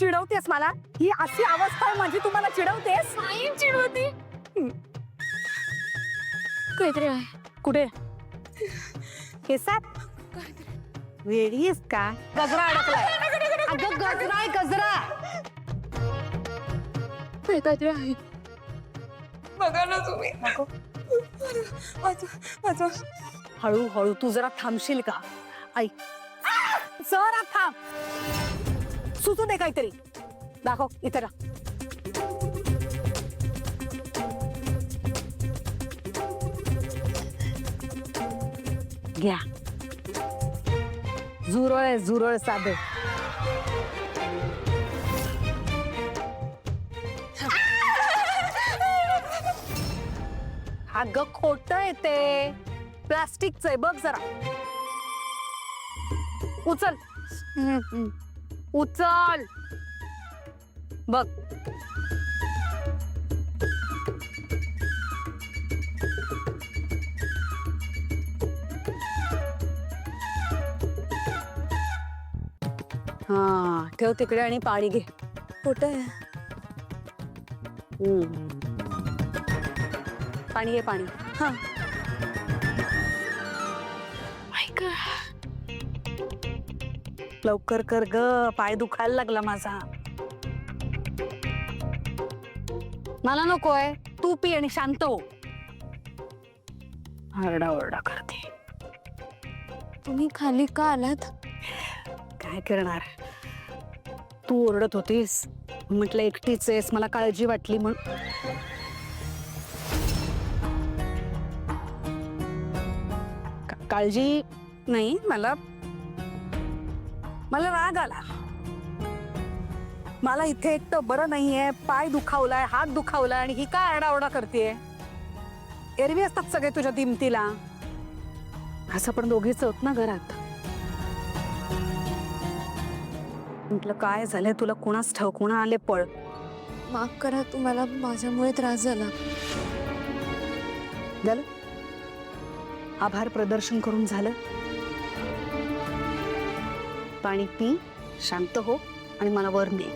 चिडवतेस मला? ही अशी अवस्था आहे माझी, तू मला चिडवतेस? नाही चिडवती. काहीतरी आहे. कुठे? केसात? वेडी आहेस का? गजरा अडकलाय. अगं गजरा आहे, गजरा. काहीतरी आहे. बघा ना तुम्ही. हळू हळू तू जरा थांबशील का? ऐक, जरा थांब. सुचू दे काहीतरी. दाखव इथे. घ्या. झुरळ आहे, झुरळ साधं. अगं खोट आहे ते, प्लास्टिकचं आहे. बघ जरा. उचल. उचल. बघ. हा ठेव तिकडे आणि पाणी घे. कुठे आहे? पाणी घे, पाणी. हा. ऐक. लवकर कर ग, पाय दुखायला लागला माझा. मला नकोय, तू पी आणि शांत हो. आरडाओरडा करते. तुम्ही खाली का आलात? काय करणार, तू ओरडत होतीस, म्हटलं एकटीच आहेस, मला काळजी वाटली म्हणून. काळजी नाही, मला राग आला. मला इथे एक तर बरं नाहीये, पाय दुखावलाय, हात दुखावलाय, आणि ही काय आरडाओरडा करतेय. एरवी असतात सगळे तुझ्या दिमतीला, असं पण दोघीच आहोत ना घरात. म्हटलं काय झालंय तुला, कुणाच ठाऊक, कुणा आले पळ. माफ करा, तुम्हाला माझ्यामुळे त्रास झाला. झालं, आभार प्रदर्शन करून झालं. पाणी पी, शांत हो आणि मला वर ने.